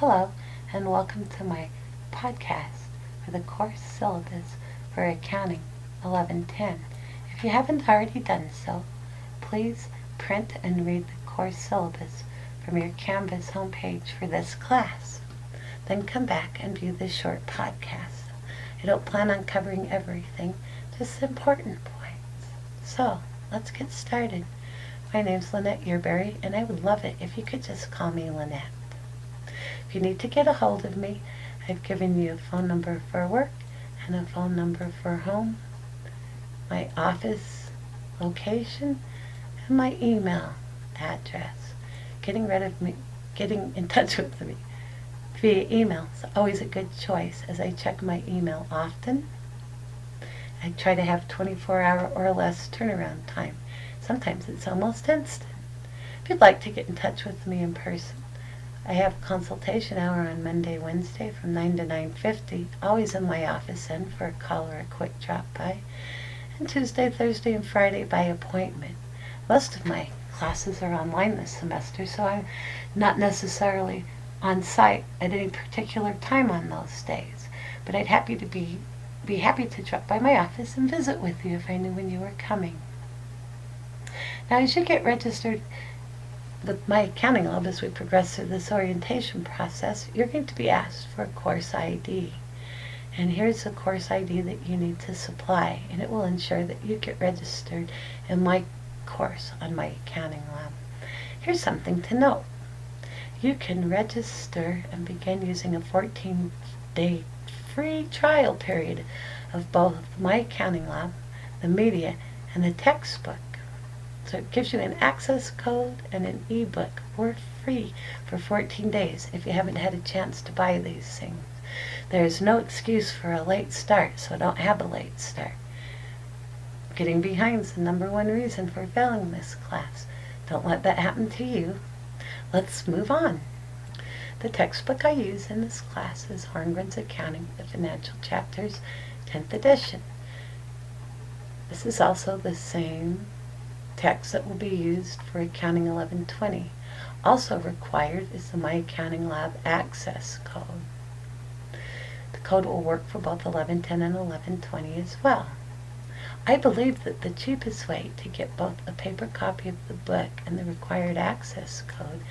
Hello, and welcome to my podcast for the course syllabus for Accounting 1110. If you haven't already done so, please print and read the course syllabus from your Canvas homepage for this class. Then come back and view this short podcast. I don't plan on covering everything, just the important points. So, let's get started. My name's Lynette Yearberry, and I would love it if you could just call me Lynette. If you need to get a hold of me, I've given you a phone number for work and a phone number for home, my office location, and my email address. Getting in touch with me via email is always a good choice, as I check my email often. I try to have 24-hour or less turnaround time. Sometimes it's almost instant. If you'd like to get in touch with me in person, I have consultation hour on Monday, Wednesday from 9 to 9:50, always in my office and for a call or a quick drop by, and Tuesday, Thursday, and Friday by appointment. Most of my classes are online this semester, so I'm not necessarily on site at any particular time on those days, but I'd be happy to drop by my office and visit with you if I knew when you were coming. Now, as you get registered with my accounting lab, as we progress through this orientation process, you're going to be asked for a course ID. And here's the course ID that you need to supply, and it will ensure that you get registered in my course on my accounting lab. Here's something to note. You can register and begin using a 14-day free trial period of both my accounting lab, the media, and the textbook. So it gives you an access code and an ebook for free for 14 days if you haven't had a chance to buy these things. There is no excuse for a late start, so don't have a late start. Getting behind is the number one reason for failing this class. Don't let that happen to you. Let's move on. The textbook I use in this class is Horngren's Accounting, the Financial Chapters, 10th edition. This is also the same text that will be used for Accounting 1120. Also required is the My Accounting Lab access code. The code will work for both 1110 and 1120 as well. I believe that the cheapest way to get both a paper copy of the book and the required access code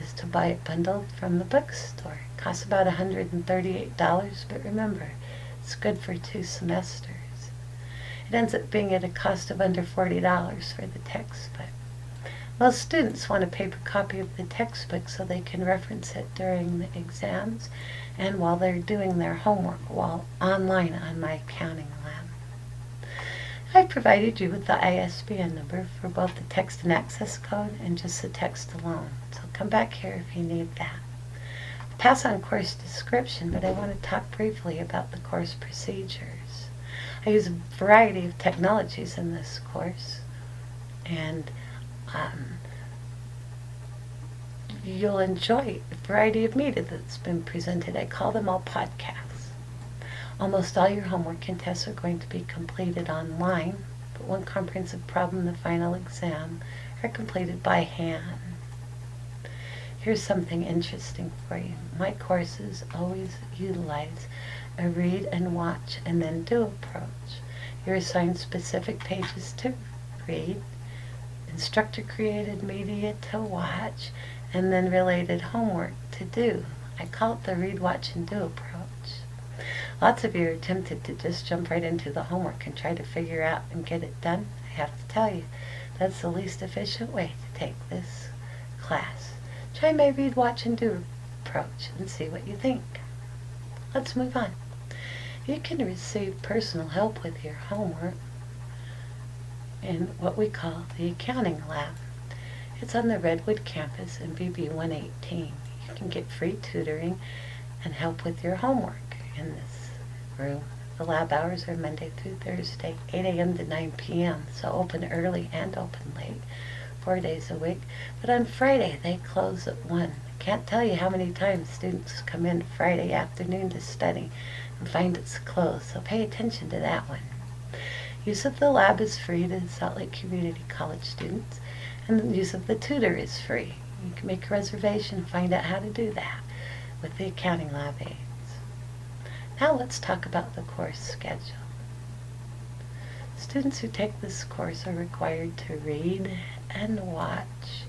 is to buy it bundled from the bookstore. It costs about $138, but remember, it's good for 2 semesters. It ends up being at a cost of under $40 for the textbook. Most students want a paper copy of the textbook so they can reference it during the exams and while they're doing their homework while online on my accounting lab. I've provided you with the ISBN number for both the text and access code and just the text alone, so come back here if you need that. I'll pass on course description, but I want to talk briefly about the course procedures. I use a variety of technologies in this course, and you'll enjoy a variety of media that's been presented. I call them all podcasts. Almost all your homework and tests are going to be completed online, but one comprehensive problem and the final exam are completed by hand. Here's something interesting for you. My courses always utilize a read and watch and then do approach. You're assigned specific pages to read, instructor-created media to watch, and then related homework to do. I call it the read, watch, and do approach. Lots of you are tempted to just jump right into the homework and try to figure out and get it done. I have to tell you, that's the least efficient way to take this class. Try my read, watch, and do approach and see what you think. Let's move on. You can receive personal help with your homework in what we call the Accounting Lab. It's on the Redwood campus in BB 118. You can get free tutoring and help with your homework in this room. The lab hours are Monday through Thursday, 8 a.m. to 9 p.m., so open early and open late, 4 days a week. But on Friday, they close at 1. I can't tell you how many times students come in Friday afternoon to study and find it's closed, so pay attention to that one. Use of the lab is free to Salt Lake Community College students, and the use of the tutor is free. You can make a reservation and find out how to do that with the Accounting Lab aids. Now let's talk about the course schedule. Students who take this course are required to read and watch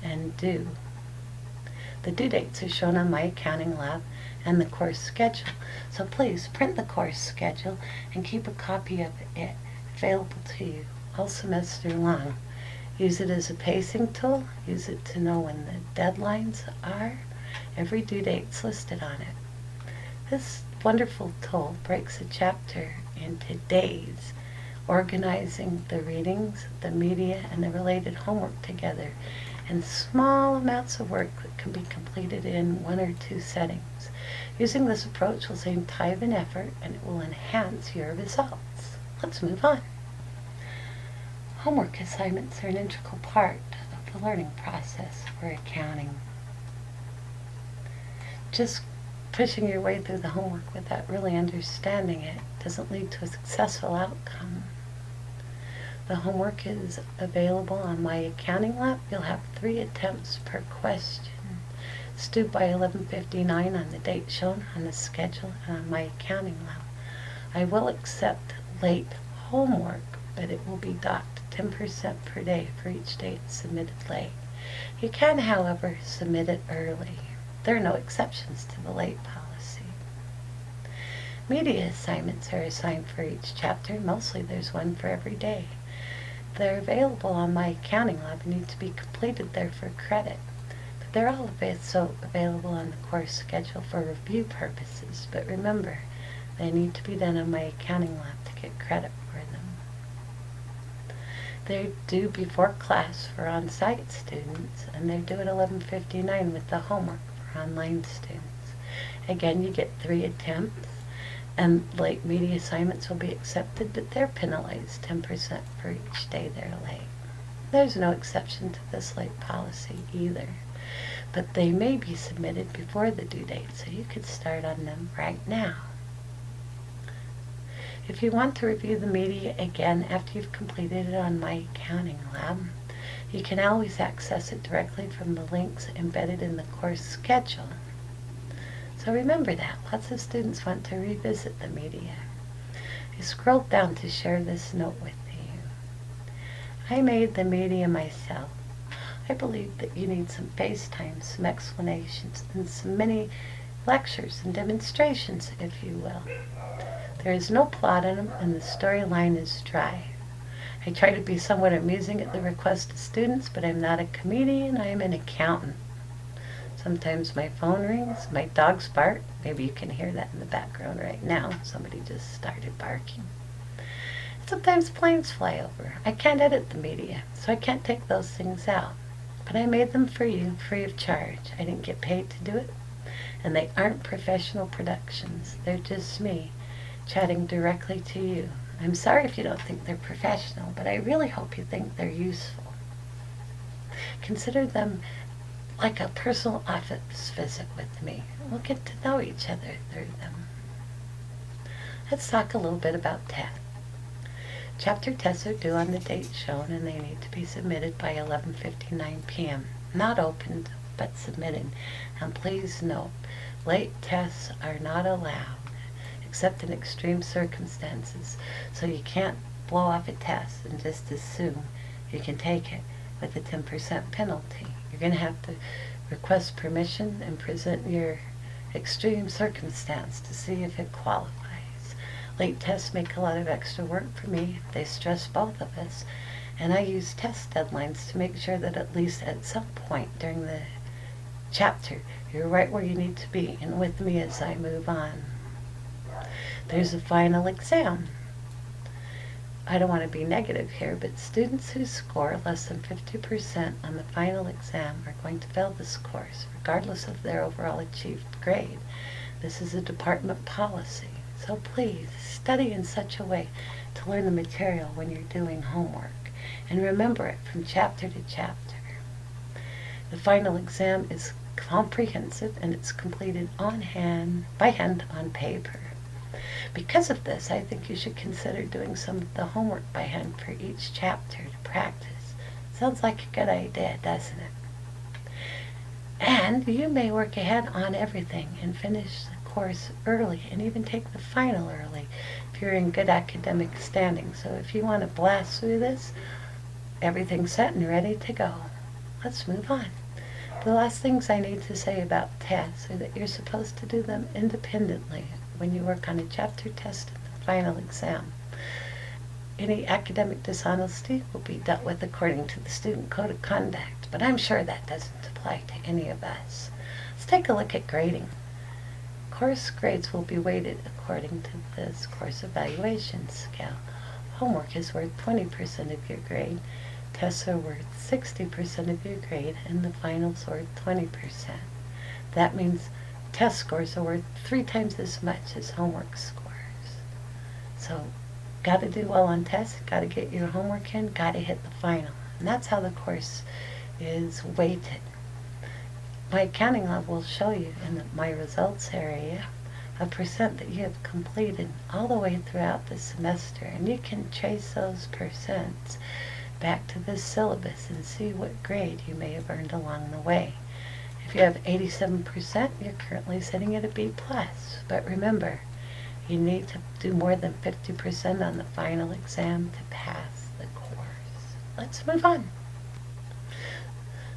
and do. The due dates are shown on my Accounting Lab and the course schedule, so please print the course schedule and keep a copy of it available to you all semester long. Use it as a pacing tool. Use it to know when the deadlines are. Every due date's listed on it. This wonderful tool breaks a chapter into days, organizing the readings, the media, and the related homework together in small amounts of work that can be completed in 1 or 2 settings. Using this approach will save time and effort, and it will enhance your results. Let's move on. Homework assignments are an integral part of the learning process for accounting. Just pushing your way through the homework without really understanding it doesn't lead to a successful outcome. The homework is available on my Accounting Lab. You'll have 3 attempts per question. It's due by 11:59 on the date shown on the schedule and on my Accounting Lab. I will accept late homework, but it will be docked 10% per day for each day it's submitted late. You can, however, submit it early. There are no exceptions to the late policy. Media assignments are assigned for each chapter. Mostly there's one for every day. They're available on my Accounting Lab and need to be completed there for credit. But they're also available on the course schedule for review purposes. But remember, they need to be done on my Accounting Lab to get credit for them. They're due before class for on-site students, and they're due at 11:59 with the homework for online students. Again, you get 3 attempts, and late media assignments will be accepted, but they're penalized 10% for each day they're late. There's no exception to this late policy either, but they may be submitted before the due date, so you could start on them right now. If you want to review the media again after you've completed it on my Accounting Lab, you can always access it directly from the links embedded in the course schedule. So remember that. Lots of students want to revisit the media. I scrolled down to share this note with you. I made the media myself. I believe that you need some FaceTime, some explanations, and some mini lectures and demonstrations, if you will. There is no plot in them, and the storyline is dry. I try to be somewhat amusing at the request of students, but I'm not a comedian, I am an accountant. Sometimes my phone rings, my dogs bark. Maybe you can hear that in the background right now. Somebody just started barking. Sometimes planes fly over. I can't edit the media, so I can't take those things out. But I made them for you, free of charge. I didn't get paid to do it, and they aren't professional productions. They're just me, chatting directly to you. I'm sorry if you don't think they're professional, but I really hope you think they're useful. Consider them like a personal office visit with me. We'll get to know each other through them. Let's talk a little bit about tests. Chapter tests are due on the date shown, and they need to be submitted by 11:59 p.m. Not opened, but submitted. And please note, late tests are not allowed, except in extreme circumstances. So you can't blow off a test and just assume you can take it with a 10% penalty. You're going to have to request permission and present your extreme circumstance to see if it qualifies. Late tests make a lot of extra work for me. They stress both of us. And I use test deadlines to make sure that at least at some point during the chapter, you're right where you need to be and with me as I move on. There's a final exam. I don't want to be negative here, but students who score less than 50% on the final exam are going to fail this course, regardless of their overall achieved grade. This is a department policy, so please study in such a way to learn the material when you're doing homework, and remember it from chapter to chapter. The final exam is comprehensive, and it's completed by hand on paper. Because of this, I think you should consider doing some of the homework by hand for each chapter to practice. Sounds like a good idea, doesn't it? And you may work ahead on everything and finish the course early and even take the final early if you're in good academic standing. So if you want to blast through this, everything's set and ready to go. Let's move on. The last things I need to say about tests are that you're supposed to do them independently when you work on a chapter test and the final exam. Any academic dishonesty will be dealt with according to the Student Code of Conduct, but I'm sure that doesn't apply to any of us. Let's take a look at grading. Course grades will be weighted according to this course evaluation scale. Homework is worth 20% of your grade, tests are worth 60% of your grade, and the finals are worth 20%. That means test scores are worth 3 times as much as homework scores. So, got to do well on tests, got to get your homework in, got to hit the final. And that's how the course is weighted. My accounting lab will show you in my results area a percent that you have completed all the way throughout the semester. And you can trace those percents back to the syllabus and see what grade you may have earned along the way. If you have 87%, you're currently sitting at a B+. But remember, you need to do more than 50% on the final exam to pass the course. Let's move on.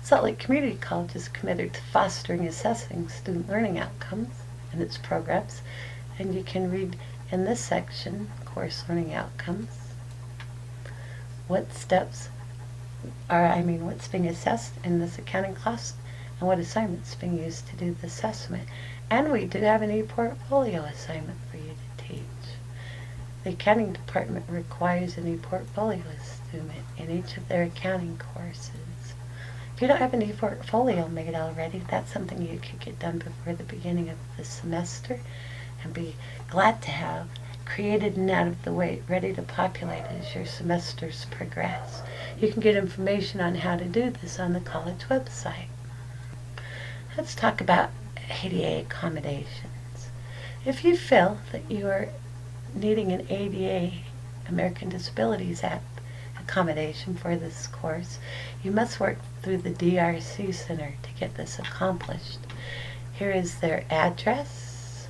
Salt Lake Community College is committed to fostering assessing student learning outcomes in its programs, and you can read in this section, course learning outcomes, what's being assessed in this accounting class and what assignments being used to do the assessment. And we do have an e-portfolio assignment for you to teach. The accounting department requires an e-portfolio student in each of their accounting courses. If you don't have an e-portfolio made already, that's something you could get done before the beginning of the semester and be glad to have created and out of the way, ready to populate as your semesters progress. You can get information on how to do this on the college website. Let's talk about ADA accommodations. If you feel that you are needing an ADA, American Disabilities Act, accommodation for this course, you must work through the DRC Center to get this accomplished. Here is their address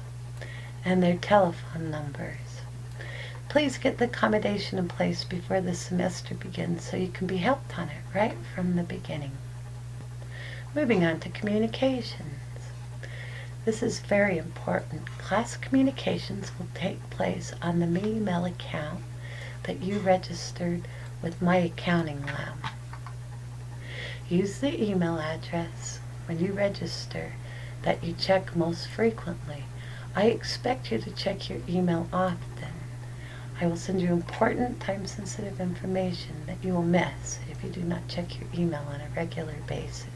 and their telephone numbers. Please get the accommodation in place before the semester begins so you can be helped on it right from the beginning. Moving on to communications. This is very important. Class communications will take place on the me email account that you registered with my accounting lab. Use the email address when you register that you check most frequently. I expect you to check your email often. I will send you important time-sensitive information that you will miss if you do not check your email on a regular basis.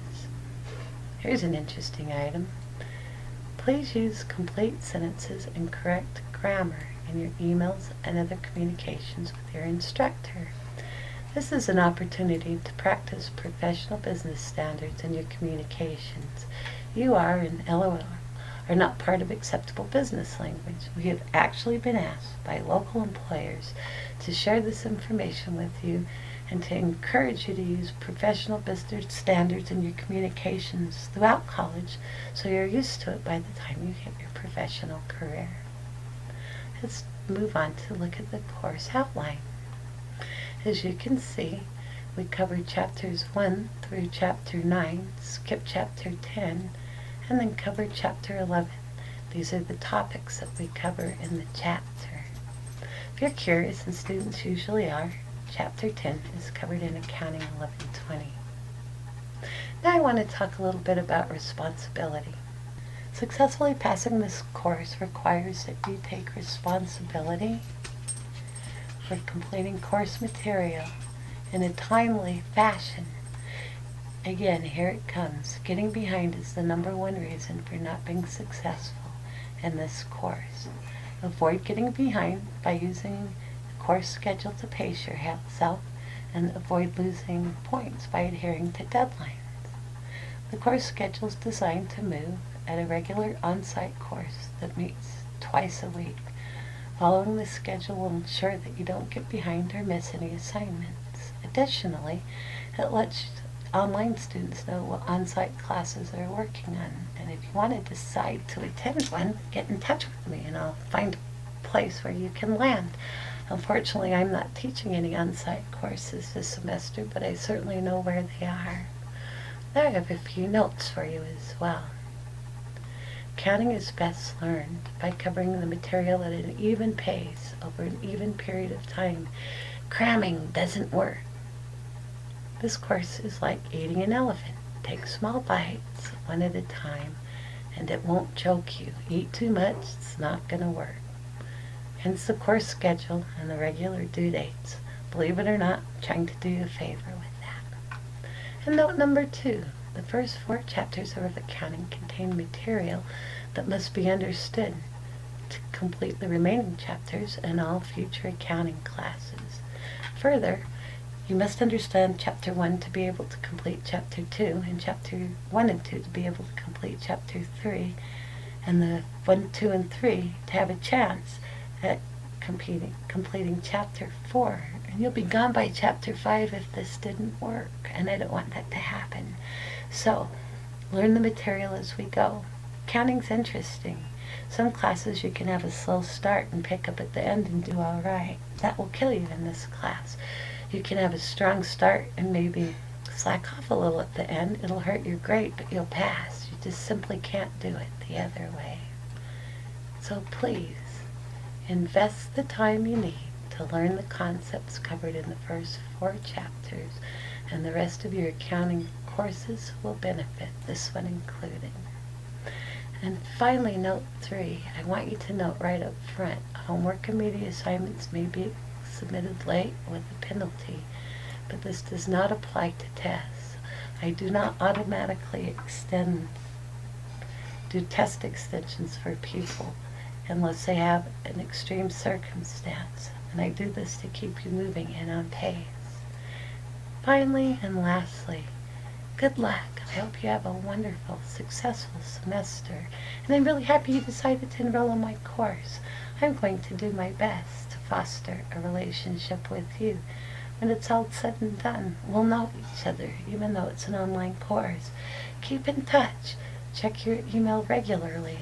Here's an interesting item. Please use complete sentences and correct grammar in your emails and other communications with your instructor. This is an opportunity to practice professional business standards in your communications. You are, and LOL, are not part of acceptable business language. We have actually been asked by local employers to share this information with you and to encourage you to use professional business standards in your communications throughout college so you're used to it by the time you hit your professional career. Let's move on to look at the course outline. As you can see, we covered chapters 1 through chapter 9, skipped chapter 10, and then covered chapter 11. These are the topics that we cover in the chapter. If you're curious, and students usually are, chapter 10 is covered in Accounting 1120. Now I want to talk a little bit about responsibility. Successfully passing this course requires that you take responsibility for completing course material in a timely fashion. Again, here it comes. Getting behind is the #1 reason for not being successful in this course. Avoid getting behind by using the course schedule to pace yourself, and avoid losing points by adhering to deadlines. The course schedule is designed to move at a regular on-site course that meets twice a week. Following this schedule will ensure that you don't get behind or miss any assignments. Additionally, it lets online students know what on-site classes they're working on. And if you want to decide to attend one, get in touch with me and I'll find a place where you can land. Unfortunately, I'm not teaching any on-site courses this semester, but I certainly know where they are. I have a few notes for you as well. Accounting is best learned by covering the material at an even pace over an even period of time. Cramming doesn't work. This course is like eating an elephant. Take small bites, one at a time, and it won't choke you. Eat too much, it's not going to work. Hence the course schedule and the regular due dates. Believe it or not, I'm trying to do you a favor with that. And note number 2, the first 4 chapters of accounting contain material that must be understood to complete the remaining chapters in all future accounting classes. Further, you must understand Chapter 1 to be able to complete Chapter 2, and Chapter 1 and 2 to be able to complete Chapter 3, and the 1, 2, and 3 to have a chance at completing Chapter 4. And you'll be gone by Chapter 5 if this didn't work, and I don't want that to happen. So, learn the material as we go. Accounting's interesting. Some classes you can have a slow start and pick up at the end and do all right. That will kill you in this class. You can have a strong start and maybe slack off a little at the end. It'll hurt your grade, but you'll pass. You just simply can't do it the other way. So please, invest the time you need to learn the concepts covered in the first 4 chapters, and the rest of your accounting courses will benefit, this one included. And finally, note 3, I want you to note right up front, homework and media assignments may be submitted late with a penalty, but this does not apply to tests. I do not automatically do test extensions for people unless they have an extreme circumstance, and I do this to keep you moving and on pace. Finally and lastly, good luck. I hope you have a wonderful, successful semester, and I'm really happy you decided to enroll in my course. I'm going to do my best to foster a relationship with you. When it's all said and done, we'll know each other, even though it's an online course. Keep in touch. Check your email regularly,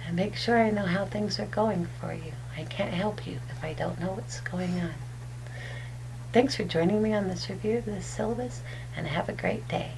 and make sure I know how things are going for you. I can't help you if I don't know what's going on. Thanks for joining me on this review of the syllabus, and have a great day.